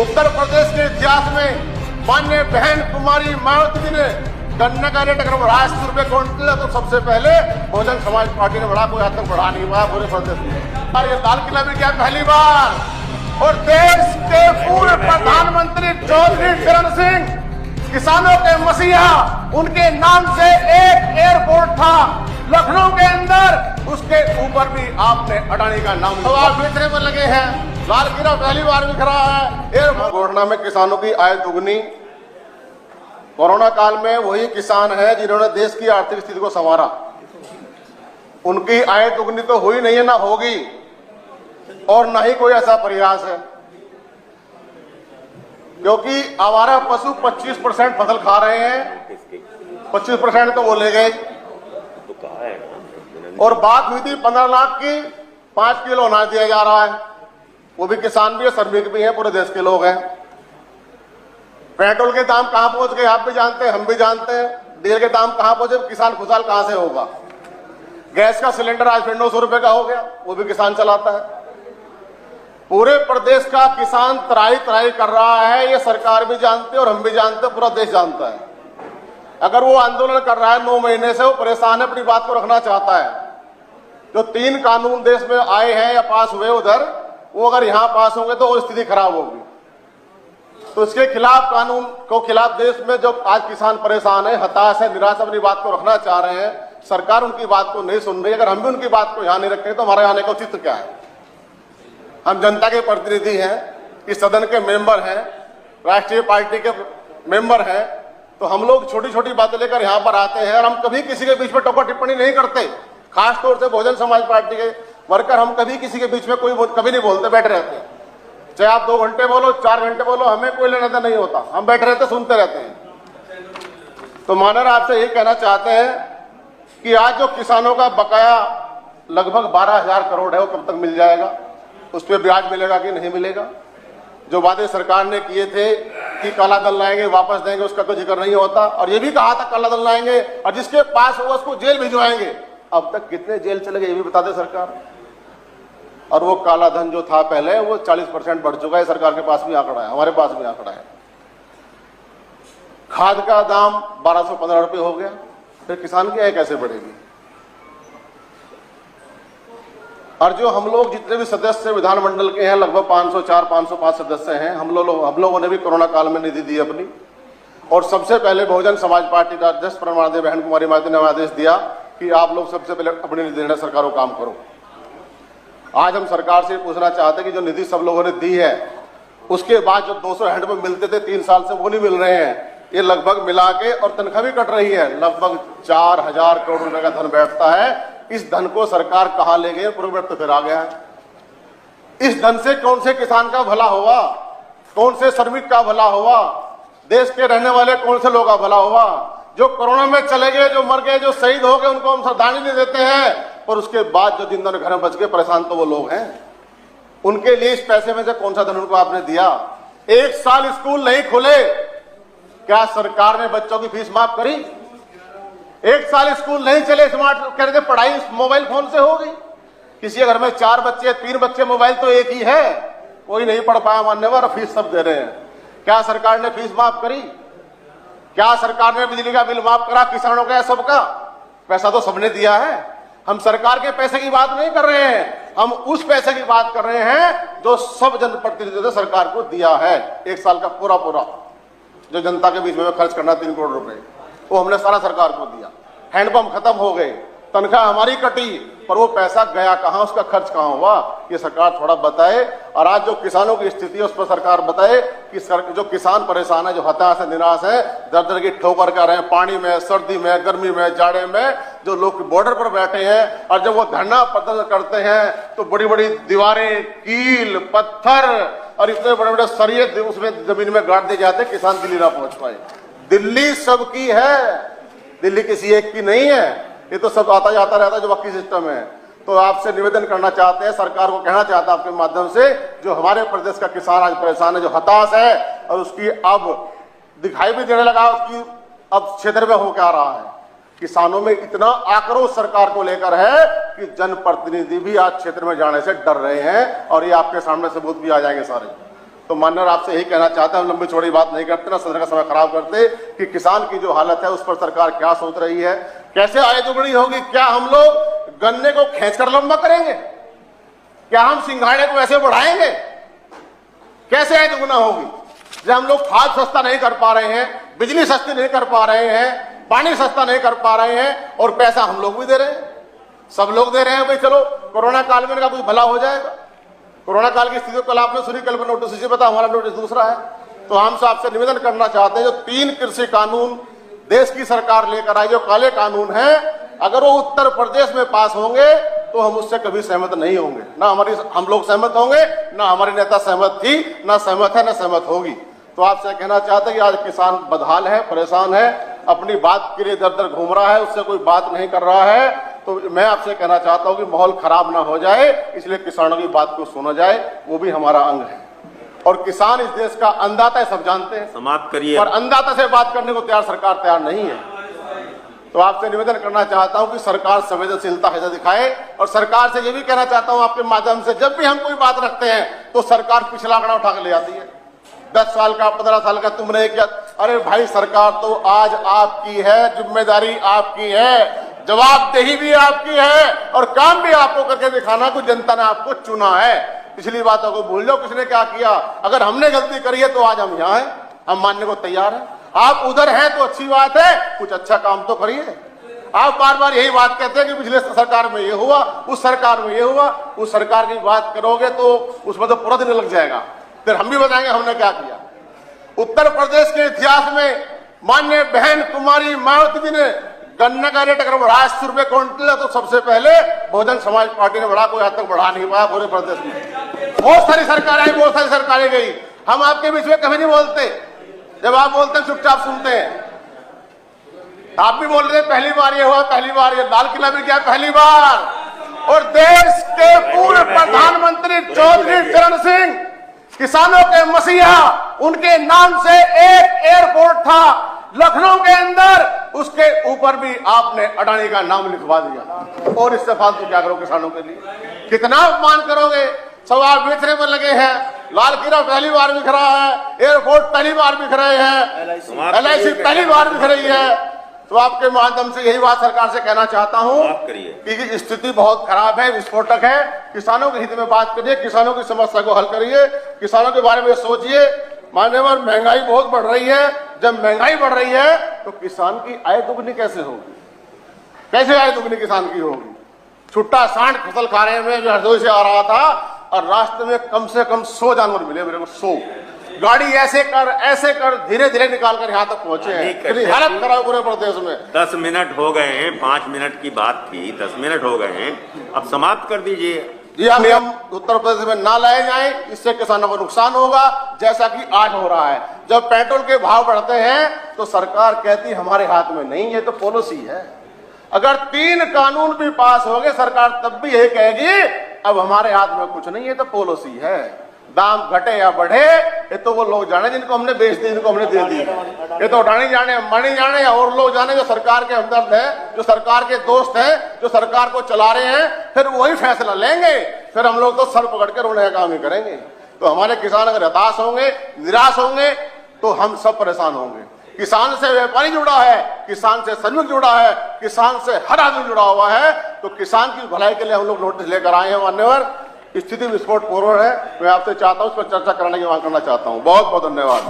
उत्तर प्रदेश के इतिहास में माननीय बहन कुमारी मायावती जी ने गन्ने का रेट अगर बढ़ाया 80 रुपए क्विंटल तो सबसे पहले बहुजन समाज पार्टी ने बढ़ा, कोई आज तक बढ़ा नहीं हुआ पूरे प्रदेश में। और ये लाल किला में क्या पहली बार। और देश के पूर्व प्रधानमंत्री चौधरी चरण सिंह किसानों के मसीहा, उनके नाम से एक एयरपोर्ट था लखनऊ के अंदर, उसके ऊपर भी आपने अडानी का नाम तो आप बेचने पर लगे हैं। लाल किला पहली बार बिक रहा है। एयरपोर्ट घोषणा में किसानों की आय दुगनी। कोरोना काल में वही किसान है जिन्होंने देश की आर्थिक स्थिति को संवारा। उनकी आय दुगनी तो हुई नहीं है, ना होगी, और न ही कोई ऐसा प्रयास है, क्योंकि आवारा पशु 25% फसल खा रहे हैं, 25% तो वो ले गए। और बात हुई थी 15 लाख की, 5 किलो अनाज दिया जा रहा है, वो भी किसान भी है, श्रमिक भी है, पूरे देश के लोग हैं। पेट्रोल के दाम कहां पहुंच गए आप भी जानते हैं, हम भी जानते हैं। डीजल के दाम कहां पहुंचे, किसान खुशहाल कहां से होगा। गैस का सिलेंडर आज फिर 900 रुपए का हो गया, वो भी किसान चलाता है। पूरे प्रदेश का किसान त्राही त्राही कर रहा है, ये सरकार भी जानती है और हम भी जानते हैं, पूरा देश जानता है। अगर वो आंदोलन कर रहा है 9 महीने से, वो परेशान है, अपनी बात को रखना चाहता है। जो 3 कानून देश में आए हैं या पास हुए उधर, वो अगर यहां पास होंगे तो वो स्थिति खराब होगी। तो इसके खिलाफ, कानून को खिलाफ देश में जो आज किसान परेशान है, हताश है, निराश, अपनी बात को रखना चाह रहे हैं, सरकार उनकी बात को नहीं सुन रही। अगर हम भी उनकी बात को यहां नहीं रखें तो हमारे आने का औचित्य क्या है। हम जनता के प्रतिनिधि हैं, इस सदन के मेंबर हैं, राष्ट्रीय पार्टी के मेंबर हैं, तो हम लोग छोटी छोटी बातें लेकर यहाँ पर आते हैं और हम कभी किसी के बीच में टोका टिप्पणी नहीं करते। खासतौर से बहुजन समाज पार्टी के वर्कर, हम कभी किसी के बीच में कभी नहीं बोलते, बैठे रहते हैं। चाहे आप 2 घंटे बोलो, 4 घंटे बोलो, हमें कोई लेना नहीं होता, हम बैठे रहते, सुनते रहते हैं। तो माननीय आपसे ये कहना चाहते हैं कि आज जो किसानों का बकाया लगभग 12,000 करोड़ है, वो कब तक मिल जाएगा, उस पर ब्याज मिलेगा कि नहीं मिलेगा। जो वादे सरकार ने किए थे कि काला धन लाएंगे वापस देंगे, उसका कोई जिक्र नहीं होता। और ये भी कहा था काला धन लाएंगे और जिसके पास होगा उसको जेल भिजवाएंगे। अब तक कितने जेल चले गए ये भी बता दे सरकार। और वो काला धन जो था पहले, वो 40% बढ़ चुका है। सरकार के पास भी आंकड़ा है, हमारे पास भी आंकड़ा है। खाद का दाम 1215 रुपये हो गया, फिर किसान की आय कैसे बढ़ेगी। और जो हम लोग जितने भी सदस्य विधानमंडल के हैं, लगभग 504-505 सदस्य हैं, हम लोगों ने भी कोरोना काल में निधि दी अपनी। और सबसे पहले बहुजन समाज पार्टी का अध्यक्ष प्रणमाननीय बहन कुमारी मायावती ने आदेश दिया कि आप लोग सबसे पहले अपनी निधि देना, सरकार को काम करो। आज हम सरकार से पूछना चाहते हैं कि जो निधि सब लोगों ने दी है, उसके बाद जो 200 हैंडपंप मिलते थे 3 साल से, वो नहीं मिल रहे हैं। ये लगभग मिला के, और तनख्वाह भी कट रही है, लगभग 4,000 करोड़ रुपए का धन बैठता है। इस धन को सरकार कहां ले गई, पूर्व तो फिर आ गया है। इस धन से कौन से किसान का भला हुआ, कौन से श्रमिक का भला हुआ, देश के रहने वाले कौन से लोगों का भला हुआ। जो कोरोना में चले गए, जो मर गए, जो शहीद हो गए, उनको हम श्रद्धांजलि नहीं देते हैं, और उसके बाद जो जिन घर में बच के परेशान तो वो लोग हैं। उनके लिए इस पैसे में से कौन सा धन उनको आपने दिया। 1 साल स्कूल नहीं खुले, क्या सरकार ने बच्चों की फीस माफ करी। 1 साल स्कूल नहीं चले, स्मार्ट कह रहे थे पढ़ाई मोबाइल फोन से हो गई। किसी घर में 4 बच्चे, 3 बच्चे, मोबाइल तो एक ही है, कोई नहीं पढ़ पाया मान्यवर, फीस सब दे रहे हैं। क्या सरकार ने फीस माफ करी। क्या सरकार ने बिजली का बिल माफ करा, किसानों का, सबका पैसा तो सबने दिया है। हम सरकार के पैसे की बात नहीं कर रहे हैं, हम उस पैसे की बात कर रहे हैं जो सब जनप्रतिनिधियों ने सरकार को दिया है। 1 साल का पूरा जो जनता के बीच में खर्च करना 3 करोड़ रुपए, वो हमने सारा सरकार को दिया। हैंडपंप खत्म हो गए, तनख्वाह हमारी कटी, पर वो पैसा गया कहां, उसका खर्च कहां हुआ, ये सरकार थोड़ा बताए। और आज जो किसानों की स्थिति है उस पर सरकार बताए कि जो किसान परेशान है, जो हताश है, निराश है, दर की ठोकर कर रहे हैं, पानी में, सर्दी में, गर्मी में, जाड़े में, जो लोग बॉर्डर पर बैठे हैं, और जब वो धरना प्रदर्शन करते हैं तो बड़ी बड़ी दीवारें, कील, पत्थर और इतने बड़े बड़े सरिये उसमें जमीन में गाड़ दिए जाते, किसान दिल्ली ना पहुंच पाए। दिल्ली सबकी है, दिल्ली किसी एक की नहीं है। ये तो सब आता जाता रहता है, जो बाकी सिस्टम है। तो आपसे निवेदन करना चाहते हैं, सरकार को कहना चाहता है आपके माध्यम से, जो हमारे प्रदेश का किसान आज परेशान है, जो हताश है, और उसकी अब दिखाई भी देने लगा, उसकी अब क्षेत्र में होकर आ रहा है। किसानों में इतना आक्रोश सरकार को लेकर है कि जनप्रतिनिधि भी आज क्षेत्र में जाने से डर रहे हैं, और ये आपके सामने सबूत भी आ जाएंगे सारे। तो माननीय आपसे यही कहना चाहते हैं, हम लंबी चौड़ी बात नहीं करते, ना सदन का समय खराब करते, कि किसान की जो हालत है उस पर सरकार क्या सोच रही है, कैसे आय दोगुनी होगी। क्या हम लोग गन्ने को खींचकर लंबा करेंगे? क्या हम सिंघाड़े को ऐसे बढ़ाएंगे? कैसे आय दोगुना होगी? जब हम लोग खाद सस्ता नहीं कर पा रहे हैं, बिजली सस्ती नहीं कर पा रहे हैं, पानी सस्ता नहीं कर पा रहे हैं, और पैसा हम लोग भी दे रहे हैं, सब लोग दे रहे हैं। भाई चलो कोरोना काल में इनका कुछ भला हो जाएगा। कोरोना काल की स्थिति कल आपने सुनी, कल नोटिस इसी पता, हमारा नोटिस दूसरा है। तो हम आपसे निवेदन करना चाहते हैं, जो 3 कृषि कानून देश की सरकार लेकर आई, जो काले कानून हैं, अगर वो उत्तर प्रदेश में पास होंगे तो हम उससे कभी सहमत नहीं होंगे। ना हम लोग सहमत होंगे, ना हमारी नेता सहमत थी, ना सहमत है, ना सहमत होगी। तो आपसे कहना चाहते हैं कि आज किसान बदहाल है, परेशान है, अपनी बात के लिए दर दर घूम रहा है, उससे कोई बात नहीं कर रहा है। तो मैं आपसे कहना चाहता हूं कि माहौल खराब ना हो जाए, इसलिए किसानों की बात को सुना जाए, वो भी हमारा अंग है। और किसान इस देश का अन्नदाता है, सब जानते हैं, समाप्त करिए। पर अन्नदाता से बात करने को सरकार तैयार नहीं है। तो आपसे निवेदन करना चाहता हूं कि सरकार संवेदनशीलता है दिखाए, और सरकार से ये भी कहना चाहता हूं आपके माध्यम से, जब भी हम कोई बात रखते हैं तो सरकार पिछला आंकड़ा उठा कर ले आती है। 10 साल का, 15 साल का तुमने क्या? अरे भाई, सरकार तो आज आपकी है, जिम्मेदारी आपकी है, जवाबदेही भी आपकी है, और काम भी आपको करके दिखाना को जनता ने आपको चुना है। पिछली बातों को भूल जाओ, किसने क्या किया। अगर हमने गलती करी है तो आज हम यहाँ हैं, हम मानने को तैयार हैं। आप उधर हैं तो अच्छी बात है, कुछ अच्छा काम तो करिए। आप बार बार यही बात कहते हैं कि पिछले सरकार में ये हुआ, उस सरकार में ये हुआ। उस सरकार की बात करोगे तो उसमें तो पूरा दिन लग जाएगा, फिर हम भी बताएंगे हमने क्या किया। उत्तर प्रदेश के इतिहास में माननीय बहन कुमारी मायावती जी ने गन्ने का रेट अगर बढ़ाया 80 रुपए क्विंटल है, तो सबसे पहले बहुजन समाज पार्टी ने बढ़ा, कोई आज तक बढ़ा नहीं पाया पूरे प्रदेश में। बहुत सारी सरकारें आई, बहुत सारी सरकारें गई, हम आपके बीच में कभी नहीं बोलते। जब आप बोलते हैं चुपचाप सुनते हैं। आप भी बोल रहे हैं पहली बार ये हुआ, पहली बार ये लाल किला भी क्या पहली बार। और देश के पूर्व प्रधानमंत्री चौधरी चरण सिंह, किसानों के मसीहा, उनके नाम से एक एयरपोर्ट था लखनऊ के अंदर, उसके ऊपर भी आपने अडानी का नाम लिखवा दिया। और इससे फालतू क्या करो किसानों के लिए? कितना अपमान करोगे? सब आप बेचने में लगे हैं। लाल किला पहली बार बिक रहा है, एयरपोर्ट पहली बार बिक रहे हैं, LIC पहली बार बिक रही है। तो आपके माध्यम से यही बात सरकार से कहना चाहता हूं कि स्थिति बहुत खराब है, विस्फोटक है। किसानों के हित में बात करिए, किसानों की समस्या को हल करिए, किसानों के बारे में सोचिए। मान्यवर, महंगाई बहुत बढ़ रही है। जब महंगाई बढ़ रही है तो किसान की आय दुगनी कैसे होगी? कैसे आय दुगनी किसान की होगी? छुट्टा सांड फसल खा रहे हैं, जो हरदोई से आ रहा था, और रास्ते में कम से कम 100 जानवर मिले मेरे को, 100। गाड़ी ऐसे कर धीरे धीरे निकाल कर यहाँ तक पहुंचे हैं। हालत खराब पूरे प्रदेश में। 10 मिनट हो गए हैं, 5 मिनट की बात थी, 10 मिनट हो गए हैं, अब समाप्त कर दीजिए। यह नियम उत्तर प्रदेश में ना लाए जाए, इससे किसानों को नुकसान होगा, जैसा कि आज हो रहा है। जब पेट्रोल के भाव बढ़ते हैं तो सरकार कहती हमारे हाथ में नहीं, ये तो पॉलिसी है। अगर 3 कानून भी पास हो गए, सरकार तब भी यही कहेगी अब हमारे हाथ में कुछ नहीं, ये तो पॉलिसी है। दाम घटे या बढ़े, ये तो वो लोग जाने जिनको हमने बेच दी, जिनको हमने दे दी। ये तो अडानी जाने, अंबानी जाने, या और लोग जाने जो सरकार के हमदर्द है, जो सरकार के दोस्त हैं, जो सरकार को चला रहे हैं। फिर वही फैसला लेंगे, फिर हम लोग तो सर पकड़ के रोने का काम ही करेंगे। तो हमारे किसान अगर हताश होंगे, निराश होंगे, तो हम सब परेशान होंगे। किसान से व्यापारी जुड़ा है, किसान से श्रमिक जुड़ा है, किसान से हर आदमी जुड़ा हुआ है। तो किसान की भलाई के लिए हम लोग नोटिस लेकर आए हैं। मान्यवर, स्थिति विस्फोट पूर्ण है। मैं आपसे चाहता हूं, इस पर चर्चा कराने की मांग करना चाहता हूं। बहुत बहुत धन्यवाद।